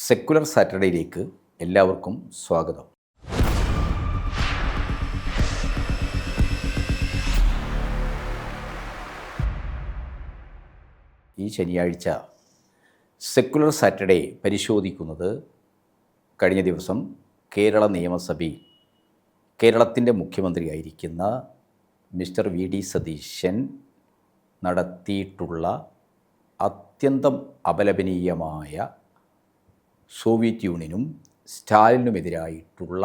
Secular സാറ്റർഡേയിലേക്ക് എല്ലാവർക്കും സ്വാഗതം. ഈ ശനിയാഴ്ച സെക്കുലർ സാറ്റർഡേ പരിശോധിക്കുന്നത് കഴിഞ്ഞ ദിവസം കേരള നിയമസഭയിൽ കേരളത്തിൻ്റെ മുഖ്യമന്ത്രിയായിരിക്കുന്ന മിസ്റ്റർ വി ഡി സതീശൻ നടത്തിയിട്ടുള്ള അത്യന്തം അപലപനീയമായ സോവിയറ്റ് യൂണിയനും സ്റ്റാലിനുമെതിരായിട്ടുള്ള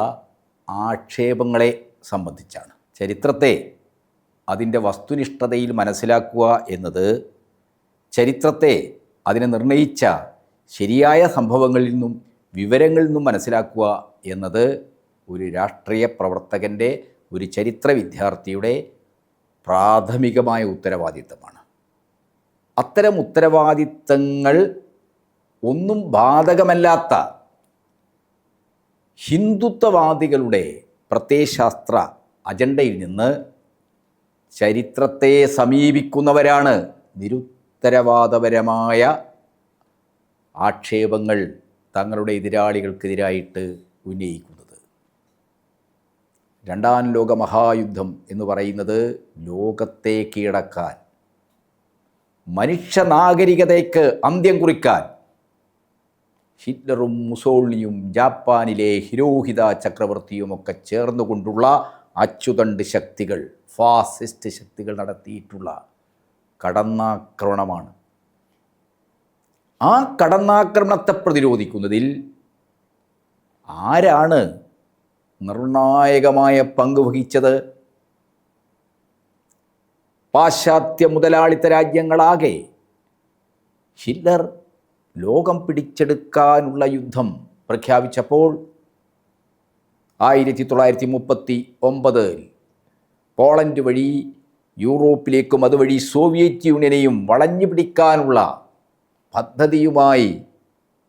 ആക്ഷേപങ്ങളെ സംബന്ധിച്ചാണ്. ചരിത്രത്തെ അതിൻ്റെ വസ്തുനിഷ്ഠതയിൽ മനസ്സിലാക്കുക എന്നത് ചരിത്രത്തെ അതിനെ നിർണയിച്ച ശരിയായ സംഭവങ്ങളിൽ നിന്നും വിവരങ്ങളിൽ നിന്നും മനസ്സിലാക്കുക എന്നത് ഒരു രാഷ്ട്രീയ പ്രവർത്തകൻ്റെ, ഒരു ചരിത്ര വിദ്യാർത്ഥിയുടെ പ്രാഥമികമായ ഉത്തരവാദിത്തമാണ്. അത്തരം ഉത്തരവാദിത്തങ്ങൾ ഒന്നും ബാധകമല്ലാത്ത ഹിന്ദുത്വവാദികളുടെ പ്രത്യയശാസ്ത്ര അജണ്ടയിൽ നിന്ന് ചരിത്രത്തെ സമീപിക്കുന്നവരാണ് നിരുത്തരവാദപരമായ ആക്ഷേപങ്ങൾ തങ്ങളുടെ എതിരാളികൾക്കെതിരായിട്ട് ഉന്നയിക്കുന്നത്. രണ്ടാം ലോക മഹായുദ്ധം എന്ന് പറയുന്നത് ലോകത്തെ കീഴടക്കാൻ, മനുഷ്യനാഗരികതയ്ക്ക് അന്ത്യം കുറിക്കാൻ ഹിറ്റ്ലറും മുസോളിനിയും ജാപ്പാനിലെ ഹിരോഹിത ചക്രവർത്തിയുമൊക്കെ ചേർന്നുകൊണ്ടുള്ള അച്ചുതണ്ട് ശക്തികൾ, ഫാസിസ്റ്റ് ശക്തികൾ നടത്തിയിട്ടുള്ള കടന്നാക്രമണമാണ്. ആ കടന്നാക്രമണത്തെ പ്രതിരോധിക്കുന്നതിൽ ആരാണ് നിർണായകമായ പങ്ക് വഹിച്ചത്? പാശ്ചാത്യ മുതലാളിത്ത രാജ്യങ്ങളാകെ ഹിറ്റ്ലർ ലോകം പിടിച്ചെടുക്കാനുള്ള യുദ്ധം പ്രഖ്യാപിച്ചപ്പോൾ 1939 പോളണ്ട് വഴി യൂറോപ്പിലേക്കും അതുവഴി സോവിയറ്റ് യൂണിയനെയും വളഞ്ഞു പിടിക്കാനുള്ള പദ്ധതിയുമായി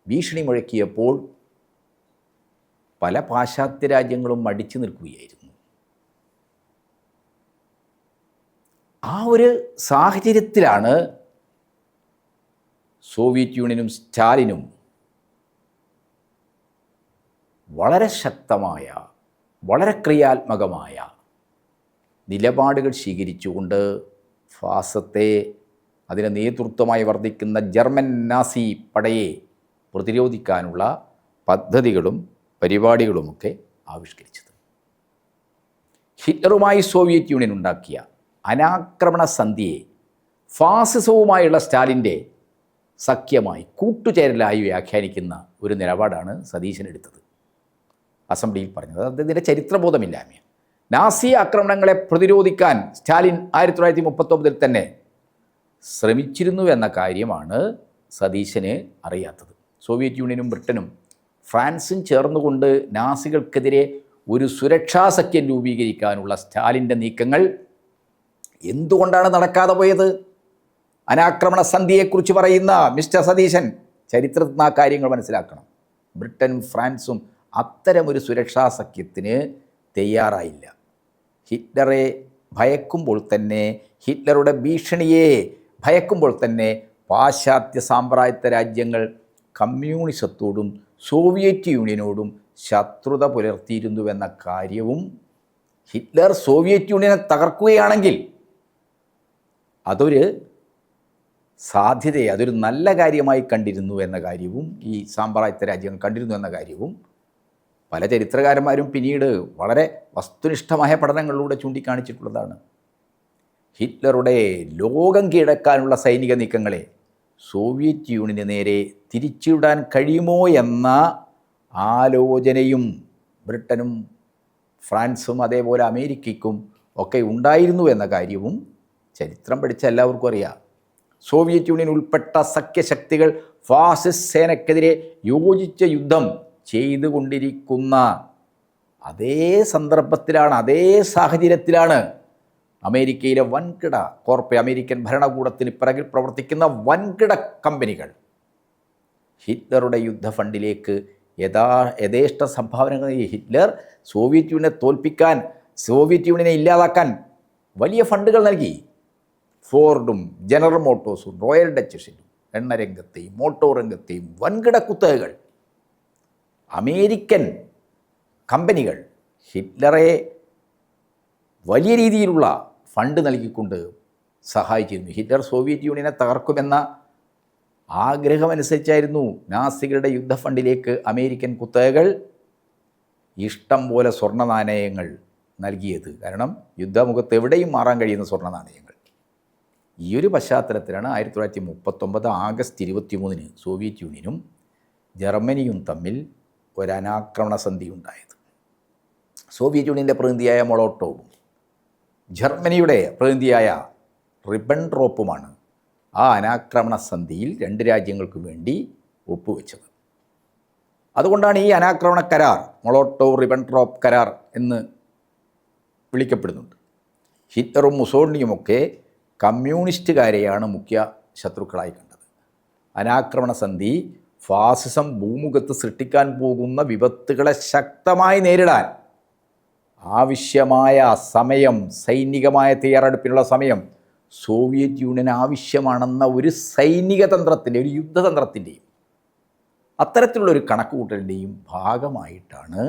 ഭീഷണി മുഴക്കിയപ്പോൾ പല പാശ്ചാത്യ രാജ്യങ്ങളും അടിച്ചു നിൽക്കുകയായിരുന്നു. ആ ഒരു സാഹചര്യത്തിലാണ് സോവിയറ്റ് യൂണിയനും സ്റ്റാലിനും വളരെ ശക്തമായ, വളരെ ക്രിയാത്മകമായ നിലപാടുകൾ സ്വീകരിച്ചുകൊണ്ട് ഫാസത്തെ, അതിന് നേതൃത്വമായി വർദ്ധിക്കുന്ന ജർമ്മൻ നാസി പടയെ പ്രതിരോധിക്കാനുള്ള പദ്ധതികളും പരിപാടികളുമൊക്കെ ആവിഷ്കരിച്ചത്. ഹിറ്റ്ലറുമായി സോവിയറ്റ് യൂണിയൻ ഉണ്ടാക്കിയ അനാക്രമണ സന്ധിയെ ഫാസിസവുമായുള്ള സ്റ്റാലിൻ്റെ സഖ്യമായി, കൂട്ടുചേരലായി വ്യാഖ്യാനിക്കുന്ന ഒരു നിലപാടാണ് സതീശൻ എടുത്തത്. അസംബ്ലിയിൽ പറഞ്ഞത് അദ്ദേഹത്തിൻ്റെ ചരിത്രബോധമില്ലായ്മ. നാസി ആക്രമണങ്ങളെ പ്രതിരോധിക്കാൻ സ്റ്റാലിൻ 1939 തന്നെ ശ്രമിച്ചിരുന്നു എന്ന കാര്യമാണ് സതീശന് അറിയാത്തത്. സോവിയറ്റ് യൂണിയനും ബ്രിട്ടനും ഫ്രാൻസും ചേർന്നുകൊണ്ട് നാസികൾക്കെതിരെ ഒരു സുരക്ഷാ സഖ്യം രൂപീകരിക്കാനുള്ള സ്റ്റാലിൻ്റെ നീക്കങ്ങൾ എന്തുകൊണ്ടാണ് നടക്കാതെ പോയത്? അനാക്രമണ സന്ധിയെക്കുറിച്ച് പറയുന്ന മിസ്റ്റർ സതീശൻ ചരിത്രത്തിൽ നിന്ന് ആ കാര്യങ്ങൾ മനസ്സിലാക്കണം. ബ്രിട്ടനും ഫ്രാൻസും അത്തരമൊരു സുരക്ഷാ സഖ്യത്തിന് തയ്യാറായില്ല. ഹിറ്റ്ലറെ ഭയക്കുമ്പോൾ തന്നെ, ഹിറ്റ്ലറുടെ ഭീഷണിയെ ഭയക്കുമ്പോൾ തന്നെ പാശ്ചാത്യ സാമ്രാജ്യത്വ രാജ്യങ്ങൾ കമ്മ്യൂണിസത്തോടും സോവിയറ്റ് യൂണിയനോടും ശത്രുത പുലർത്തിയിരുന്നുവെന്ന കാര്യവും, ഹിറ്റ്ലർ സോവിയറ്റ് യൂണിയനെ തകർക്കുകയാണെങ്കിൽ അതൊരു സാധ്യതയെ, അതൊരു നല്ല കാര്യമായി കണ്ടിരുന്നു എന്ന കാര്യവും, ഈ സാമ്രാജ്യത്വ രാജ്യങ്ങൾ കണ്ടിരുന്നു എന്ന കാര്യവും പല ചരിത്രകാരന്മാരും പിന്നീട് വളരെ വസ്തുനിഷ്ഠമായ പഠനങ്ങളിലൂടെ ചൂണ്ടിക്കാണിച്ചിട്ടുള്ളതാണ്. ഹിറ്റ്ലറുടെ ലോകം കീഴടക്കാനുള്ള സൈനിക നീക്കങ്ങളെ സോവിയറ്റ് യൂണിയന് നേരെ തിരിച്ചുവിടാൻ കഴിയുമോ എന്ന ആലോചനയും ബ്രിട്ടനും ഫ്രാൻസും അതേപോലെ അമേരിക്കയ്ക്കും ഒക്കെ ഉണ്ടായിരുന്നു എന്ന കാര്യവും ചരിത്രം പഠിച്ച എല്ലാവർക്കും അറിയാം. സോവിയറ്റ് യൂണിയൻ ഉൾപ്പെട്ട സഖ്യശക്തികൾ ഫാസിസ്റ്റ് സേനയ്ക്കെതിരെ യോജിച്ച യുദ്ധം ചെയ്തുകൊണ്ടിരിക്കുന്ന അതേ സന്ദർഭത്തിലാണ്, അതേ സാഹചര്യത്തിലാണ് അമേരിക്കയിലെ വൻകിട അമേരിക്കൻ ഭരണകൂടത്തിന് പിറകിൽ പ്രവർത്തിക്കുന്ന വൻകിട കമ്പനികൾ ഹിറ്റ്ലറുടെ യുദ്ധ ഫണ്ടിലേക്ക് യഥേഷ്ട സംഭാവനകൾ. ഹിറ്റ്ലർ സോവിയറ്റ് യൂണിയനെ തോൽപ്പിക്കാൻ, സോവിയറ്റ് യൂണിയനെ ഇല്ലാതാക്കാൻ വലിയ ഫണ്ടുകൾ നൽകി. ഫോർഡും ജനറൽ മോട്ടോഴ്സും റോയൽ ഡച്ചസിലും എണ്ണരംഗത്തെയും മോട്ടോർ രംഗത്തെയും വൻകിട കുത്തകകൾ അമേരിക്കൻ കമ്പനികൾ ഹിറ്റ്ലറെ വലിയ രീതിയിലുള്ള ഫണ്ട് നൽകിക്കൊണ്ട് സഹായിച്ചിരുന്നു. ഹിറ്റ്ലർ സോവിയറ്റ് യൂണിയനെ തകർക്കുമെന്ന ആഗ്രഹമനുസരിച്ചായിരുന്നു നാസികളുടെ യുദ്ധഫണ്ടിലേക്ക് അമേരിക്കൻ കുത്തകകൾ ഇഷ്ടം പോലെ സ്വർണ്ണ നാണയങ്ങൾ നൽകിയത്. കാരണം യുദ്ധമുഖത്ത് എവിടെയും മാറാൻ കഴിയുന്ന സ്വർണ്ണ നാണയങ്ങൾ. ഈ ഒരു പശ്ചാത്തലത്തിലാണ് 1939 ആഗസ്റ്റ് 23 സോവിയറ്റ് യൂണിയനും ജർമ്മനിയും തമ്മിൽ ഒരു അനാക്രമണ സന്ധി ഉണ്ടായത്. സോവിയറ്റ് യൂണിയൻ്റെ പ്രതിനിധിയായ മൊളോട്ടോവും ജർമ്മനിയുടെ പ്രതിനിധിയായ റിബൻട്രോപ്പുമാണ് ആ അനാക്രമണ സന്ധിയിൽ രണ്ട് രാജ്യങ്ങൾക്കും വേണ്ടി ഒപ്പുവെച്ചത്. അതുകൊണ്ടാണ് ഈ അനാക്രമണ കരാർ മൊളോട്ടോവ് റിബൻട്രോപ്പ് കരാർ എന്ന് വിളിക്കപ്പെടുന്നുണ്ട്. ഹിറ്റ്ലറും മുസോളിനിയുമൊക്കെ കമ്മ്യൂണിസ്റ്റുകാരെയാണ് മുഖ്യ ശത്രുക്കളായി കണ്ടത്. അനാക്രമണ സന്ധി ഫാസിസം ഭൂമുഖത്ത് സൃഷ്ടിക്കാൻ പോകുന്ന വിപത്തുകളെ ശക്തമായി നേരിടാൻ ആവശ്യമായ സമയം, സൈനികമായ തയ്യാറെടുപ്പിനുള്ള സമയം സോവിയറ്റ് യൂണിയൻ ആവശ്യമാണെന്ന ഒരു സൈനിക തന്ത്രത്തിൻ്റെ, ഒരു യുദ്ധതന്ത്രത്തിൻ്റെയും അത്തരത്തിലുള്ളൊരു കണക്കുകൂട്ടലിൻ്റെയും ഭാഗമായിട്ടാണ്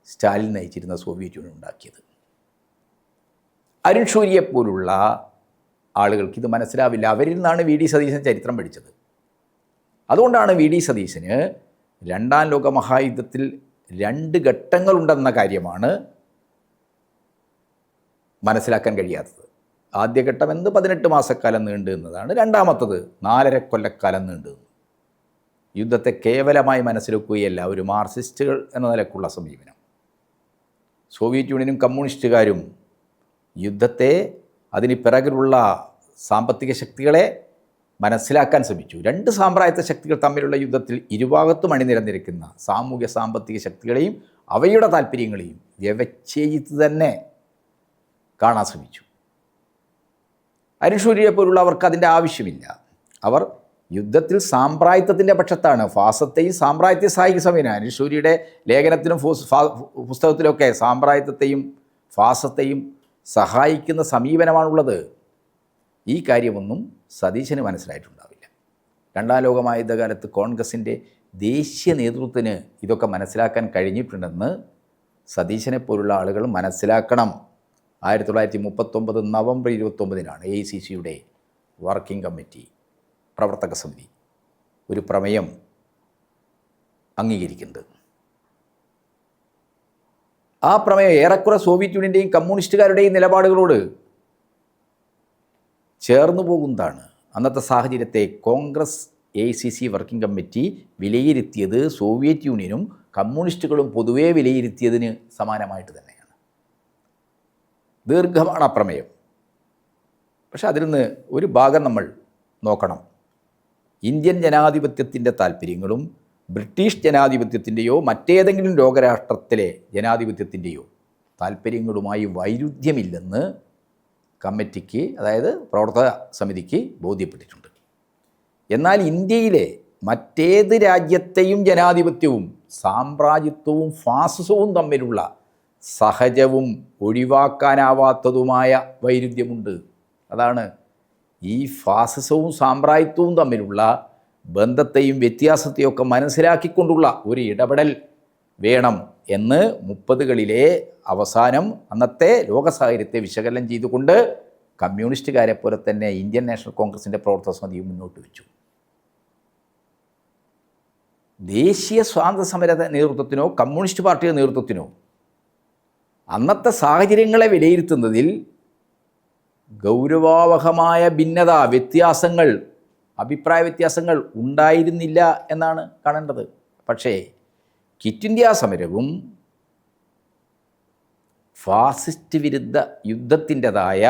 സ്റ്റാലിൻ നയിച്ചിരുന്ന സോവിയറ്റ് യൂണിയൻ ഉണ്ടാക്കിയത്. അരുൺ ഷൂരിയെപ്പോലുള്ള ആളുകൾക്ക് ഇത് മനസ്സിലാവില്ല. അവരിൽ നിന്നാണ് വി ഡി സതീശൻ ചരിത്രം പഠിച്ചത്. അതുകൊണ്ടാണ് വി ഡി സതീശന് രണ്ടാം ലോക മഹായുദ്ധത്തിൽ 2 ഘട്ടങ്ങളുണ്ടെന്ന കാര്യമാണ് മനസ്സിലാക്കാൻ കഴിയാത്തത്. ആദ്യഘട്ടം എന്ത് 18 മാസക്കാലം നീണ്ടു നിന്നതാണ്. രണ്ടാമത്തത് 4.5 കൊല്ലക്കാലം നീണ്ടു നിന്നു. യുദ്ധത്തെ കേവലമായി മനസ്സിലാക്കുകയല്ല ഒരു മാർക്സിസ്റ്റുകൾ എന്ന നിലക്കുള്ള സമീപനം. സോവിയറ്റ് യൂണിയനും കമ്മ്യൂണിസ്റ്റുകാരും യുദ്ധത്തെ, അതിന് പിറകിലുള്ള സാമ്പത്തിക ശക്തികളെ മനസ്സിലാക്കാൻ ശ്രമിച്ചു. 2 സാമ്രാജ്യത്വ ശക്തികൾ തമ്മിലുള്ള യുദ്ധത്തിൽ ഇരുഭാഗത്തും അണിനിരന്നിരിക്കുന്ന സാമൂഹ്യ സാമ്പത്തിക ശക്തികളെയും അവയുടെ താല്പര്യങ്ങളെയും വ്യവച്ഛേദിച്ച് തന്നെ കാണാൻ ശ്രമിച്ചു. അരുൺ ഷൂരിയെ പോലുള്ളവർക്ക് അതിൻ്റെ ആവശ്യമില്ല. അവർ യുദ്ധത്തിൽ സാമ്രാജ്യത്വത്തിൻ്റെ പക്ഷത്താണ്. ഫാസത്തെയും സാമ്രാജ്യത്തെ സഹായിക്കുന്ന സമീപനം. അരുൺ ഷൂരിയുടെ ലേഖനത്തിലും പുസ്തകത്തിലൊക്കെ സാമ്രാജ്യത്വത്തെയും ഫാസത്തെയും സഹായിക്കുന്ന സമീപനമാണുള്ളത്. ഈ കാര്യമൊന്നും സതീശന് മനസ്സിലായിട്ടുണ്ടാവില്ല. രണ്ടാം ലോകമഹായുദ്ധകാലത്ത് കോൺഗ്രസിൻ്റെ ദേശീയ നേതൃത്വത്തിന് ഇതൊക്കെ മനസ്സിലാക്കാൻ കഴിഞ്ഞിട്ടുണ്ടെന്ന് സതീശനെ പോലുള്ള ആളുകൾ മനസ്സിലാക്കണം. 1939 നവംബർ 29 AICCയുടെ വർക്കിംഗ് കമ്മിറ്റി പ്രവർത്തക സമിതി ഒരു പ്രമേയം അംഗീകരിക്കുന്നത്. ആ പ്രമേയം ഏറെക്കുറെ സോവിയറ്റ് യൂണിയൻ്റെയും കമ്മ്യൂണിസ്റ്റുകാരുടെയും നിലപാടുകളോട് ചേർന്നു പോകുന്നതാണ്. അന്നത്തെ സാഹചര്യത്തെ കോൺഗ്രസ് AICC വർക്കിംഗ് കമ്മിറ്റി വിലയിരുത്തിയത് സോവിയറ്റ് യൂണിയനും കമ്മ്യൂണിസ്റ്റുകളും പൊതുവേ വിലയിരുത്തിയതിന് സമാനമായിട്ട് തന്നെയാണ്. ദീർഘമാണ് പ്രമേയം. പക്ഷെ അതിൽ നിന്ന് ഒരു ഭാഗം നമ്മൾ നോക്കണം. ഇന്ത്യൻ ജനാധിപത്യത്തിൻ്റെ താല്പര്യങ്ങളും ബ്രിട്ടീഷ് ജനാധിപത്യത്തിൻ്റെയോ മറ്റേതെങ്കിലും ലോകരാഷ്ട്രത്തിലെ ജനാധിപത്യത്തിൻ്റെയോ താല്പര്യങ്ങളുമായി വൈരുദ്ധ്യമില്ലെന്ന് കമ്മിറ്റിക്ക്, അതായത് പ്രവർത്തക സമിതിക്ക് ബോധ്യപ്പെട്ടിട്ടുണ്ട്. എന്നാൽ ഇന്ത്യയിലെ മറ്റേത് രാജ്യത്തെയും ജനാധിപത്യവും സാമ്രാജ്യത്വവും ഫാസിസവും തമ്മിലുള്ള സഹജവും ഒഴിവാക്കാനാവാത്തതുമായ വൈരുദ്ധ്യമുണ്ട്. അതാണ് ഈ ഫാസിസവും സാമ്രാജ്യത്വവും തമ്മിലുള്ള ബന്ധത്തെയും വ്യത്യാസത്തെയും ഒക്കെ മനസ്സിലാക്കിക്കൊണ്ടുള്ള ഒരു ഇടപെടൽ വേണം എന്ന് 30കളിലെ അവസാനം അന്നത്തെ ലോക സാഹചര്യത്തെ വിശകലനം ചെയ്തുകൊണ്ട് കമ്മ്യൂണിസ്റ്റുകാരെ പോലെ തന്നെ ഇന്ത്യൻ നാഷണൽ കോൺഗ്രസിൻ്റെ പ്രവർത്തക സമിതിയും മുന്നോട്ട് വെച്ചു. ദേശീയ സ്വാതന്ത്ര്യ സമര നേതൃത്വത്തിനോ കമ്മ്യൂണിസ്റ്റ് പാർട്ടിയുടെ നേതൃത്വത്തിനോ അന്നത്തെ സാഹചര്യങ്ങളെ വിലയിരുത്തുന്നതിൽ ഗൗരവാവഹമായ ഭിന്നത, വ്യത്യാസങ്ങൾ, അഭിപ്രായ വ്യത്യാസങ്ങൾ ഉണ്ടായിരുന്നില്ല എന്നാണ് കാണേണ്ടത്. പക്ഷേ ക്വിറ്റ് ഇന്ത്യ സമരവും ഫാസിസ്റ്റ് വിരുദ്ധ യുദ്ധത്തിൻ്റെതായ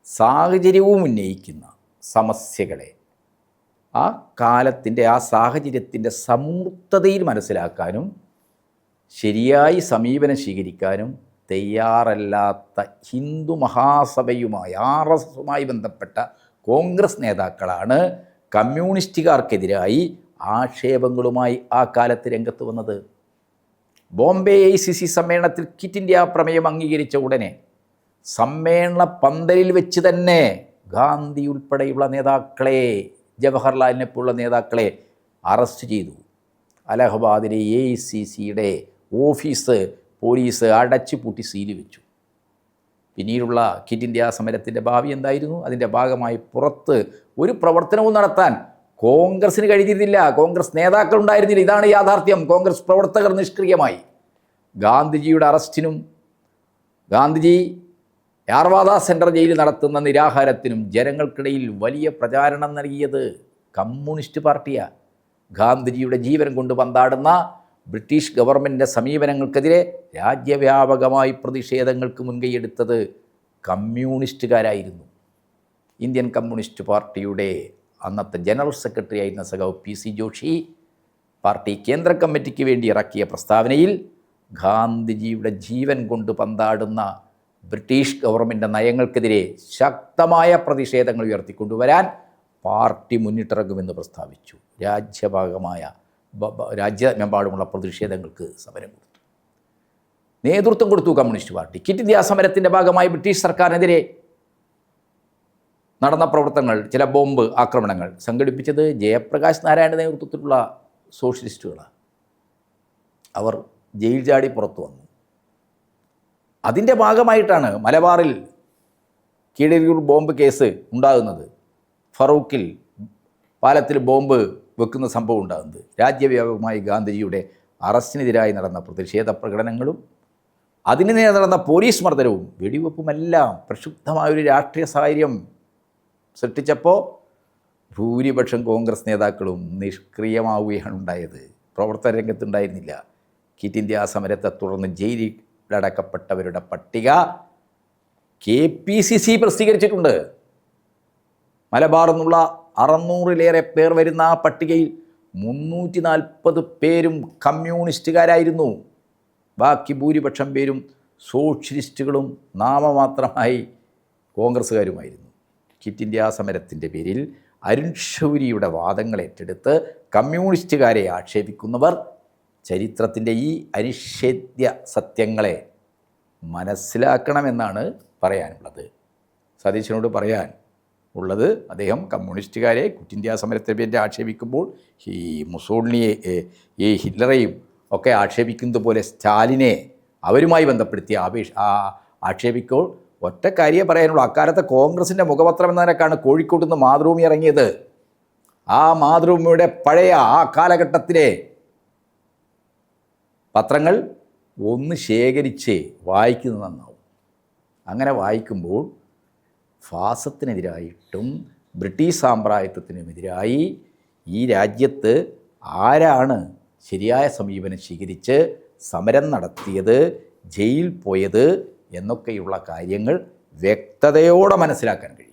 സാഹചര്യവും ഉന്നയിക്കുന്ന സമസ്യകളെ ആ കാലത്തിൻ്റെ, ആ സാഹചര്യത്തിൻ്റെ സമൂർത്തതയിൽ മനസ്സിലാക്കാനും ശരിയായി സമീപനം സ്വീകരിക്കാനും തയ്യാറല്ലാത്ത ഹിന്ദു മഹാസഭയുമായി RSSുമായി ബന്ധപ്പെട്ട കോൺഗ്രസ് നേതാക്കളാണ് കമ്മ്യൂണിസ്റ്റുകാർക്കെതിരായി ആക്ഷേപങ്ങളുമായി ആ കാലത്ത് രംഗത്ത് വന്നത്. ബോംബെ AICC സമ്മേളനത്തിൽ ക്വിറ്റ് ഇന്ത്യ പ്രമേയം അംഗീകരിച്ച ഉടനെ സമ്മേളന പന്തലിൽ വെച്ച് തന്നെ ഗാന്ധി ഉൾപ്പെടെയുള്ള നേതാക്കളെ, ജവഹർലാലിനെ പോലുള്ള നേതാക്കളെ അറസ്റ്റ് ചെയ്തു. അലഹബാദിലെ AICCയുടെ ഓഫീസ് പോലീസ് അടച്ചു പൂട്ടി സീല് വെച്ചു. പിന്നീടുള്ള ക്വിറ്റ് ഇന്ത്യ സമരത്തിൻ്റെ ഭാവി എന്തായിരുന്നു? അതിൻ്റെ ഭാഗമായി പുറത്ത് ഒരു പ്രവർത്തനവും നടത്താൻ കോൺഗ്രസ്സിന് കഴിഞ്ഞിരുന്നില്ല. കോൺഗ്രസ് നേതാക്കൾ ഉണ്ടായിരുന്നില്ല. ഇതാണ് യാഥാർത്ഥ്യം. കോൺഗ്രസ് പ്രവർത്തകർ നിഷ്ക്രിയമായി. ഗാന്ധിജിയുടെ അറസ്റ്റിനും ഗാന്ധിജി യാർവാദ സെൻട്രൽ ജയിലിൽ നടത്തുന്ന നിരാഹാരത്തിനും ജനങ്ങൾക്കിടയിൽ വലിയ പ്രചാരണം നൽകിയത് കമ്മ്യൂണിസ്റ്റ് പാർട്ടിയാണ്. ഗാന്ധിജിയുടെ ജീവൻ കൊണ്ട് പന്താടുന്ന ബ്രിട്ടീഷ് ഗവൺമെൻറ്റിൻ്റെ സമീപനങ്ങൾക്കെതിരെ രാജ്യവ്യാപകമായി പ്രതിഷേധങ്ങൾക്ക് മുൻകൈയെടുത്തത് കമ്മ്യൂണിസ്റ്റുകാരായിരുന്നു. ഇന്ത്യൻ കമ്മ്യൂണിസ്റ്റ് പാർട്ടിയുടെ അന്നത്തെ ജനറൽ സെക്രട്ടറി ആയിരുന്ന സഖാവ് PC ജോഷി പാർട്ടി കേന്ദ്ര കമ്മിറ്റിക്ക് വേണ്ടി ഇറക്കിയ പ്രസ്താവനയിൽ ഗാന്ധിജിയുടെ ജീവൻ കൊണ്ട് പന്താടുന്ന ബ്രിട്ടീഷ് ഗവൺമെൻറ് നയങ്ങൾക്കെതിരെ ശക്തമായ പ്രതിഷേധങ്ങൾ ഉയർത്തിക്കൊണ്ടുവരാൻ പാർട്ടി മുന്നിട്ടിറങ്ങുമെന്ന് പ്രസ്താവിച്ചു. രാജ്യമെമ്പാടുമുള്ള പ്രതിഷേധങ്ങൾക്ക് സമരം കൊടുത്തു, നേതൃത്വം കൊടുത്തു കമ്മ്യൂണിസ്റ്റ് പാർട്ടി. ക്വിറ്റ് ഇന്ത്യ സമരത്തിൻ്റെ ഭാഗമായി ബ്രിട്ടീഷ് സർക്കാരിനെതിരെ നടന്ന പ്രവർത്തനങ്ങൾ, ചില ബോംബ് ആക്രമണങ്ങൾ സംഘടിപ്പിച്ചത് ജയപ്രകാശ് നാരായണൻ്റെ നേതൃത്വത്തിലുള്ള സോഷ്യലിസ്റ്റുകളാണ്. അവർ ജയിൽ ചാടി പുറത്തു വന്നു. അതിൻ്റെ ഭാഗമായിട്ടാണ് മലബാറിൽ കീഴരിയൂർ ബോംബ് കേസ് ഉണ്ടാകുന്നത്, ഫറൂഖിൽ പാലത്തിൽ ബോംബ് വെക്കുന്ന സംഭവം ഉണ്ടാകുന്നത്. രാജ്യവ്യാപകമായി ഗാന്ധിജിയുടെ അറസ്റ്റിനെതിരായി നടന്ന പ്രതിഷേധ പ്രകടനങ്ങളും അതിന് നേരെ നടന്ന പോലീസ് മർദ്ദനവും വെടിവെപ്പുമെല്ലാം പ്രക്ഷുബ്ധമായൊരു രാഷ്ട്രീയ സാഹചര്യം സൃഷ്ടിച്ചപ്പോൾ ഭൂരിപക്ഷം കോൺഗ്രസ് നേതാക്കളും നിഷ്ക്രിയമാവുകയാണ് ഉണ്ടായത്. പ്രവർത്തന രംഗത്തുണ്ടായിരുന്നില്ല. ക്വിറ്റ് ഇന്ത്യ സമരത്തെ തുടർന്ന് ജയിലിലടക്കപ്പെട്ടവരുടെ പട്ടിക KPCC പ്രസിദ്ധീകരിച്ചിട്ടുണ്ട്. മലബാറിൽ നിന്നുള്ള 600-ലേറെ പേർ വരുന്ന ആ പട്ടികയിൽ 340 പേരും കമ്മ്യൂണിസ്റ്റുകാരായിരുന്നു. ബാക്കി ഭൂരിപക്ഷം പേരും സോഷ്യലിസ്റ്റുകളും നാമമാത്രമായി കോൺഗ്രസ്സുകാരുമായിരുന്നു. ക്വിറ്റ് ഇന്ത്യ സമരത്തിൻ്റെ പേരിൽ അരുൺ ഷൗരിയുടെ വാദങ്ങൾ ഏറ്റെടുത്ത് കമ്മ്യൂണിസ്റ്റുകാരെ ആക്ഷേപിക്കുന്നവർ ചരിത്രത്തിൻ്റെ ഈ അനിഷേധ്യ സത്യങ്ങളെ മനസ്സിലാക്കണമെന്നാണ് പറയാനുള്ളത്. സതീശനോട് പറയാൻ ഉള്ളത്, അദ്ദേഹം കമ്മ്യൂണിസ്റ്റുകാരെ ക്വിറ്റ് ഇന്ത്യ സമരത്തെ പേരിൽ ആക്ഷേപിക്കുമ്പോൾ ഈ മുസോളിനിയെ ഈ ഹിറ്റ്ലറെയും ഒക്കെ ആക്ഷേപിക്കുന്നത് പോലെ സ്റ്റാലിനെ അവരുമായി ബന്ധപ്പെടുത്തി ആക്ഷേപിക്കുമ്പോൾ ഒറ്റ കാര്യമേ പറയാനുള്ളൂ. അക്കാലത്തെ കോൺഗ്രസിൻ്റെ മുഖപത്രം എന്ന നിലക്കാണ് കോഴിക്കോട് നിന്ന് മാതൃഭൂമി ഇറങ്ങിയത്. ആ മാതൃഭൂമിയുടെ പഴയ ആ കാലഘട്ടത്തിലെ പത്രങ്ങൾ ഒന്ന് ശേഖരിച്ച് വായിക്കുന്നത് നന്നാവും. അങ്ങനെ വായിക്കുമ്പോൾ ഫാസത്തിനെതിരായിട്ടും ബ്രിട്ടീഷ് സാമ്രാജ്യത്വത്തിനുമെതിരായി ഈ രാജ്യത്ത് ആരാണ് ശരിയായ സമീപനം സ്വീകരിച്ച് സമരം നടത്തിയത്, ജയിൽ പോയത് എന്നൊക്കെയുള്ള കാര്യങ്ങൾ വ്യക്തതയോടെ മനസ്സിലാക്കാൻ കഴിയും.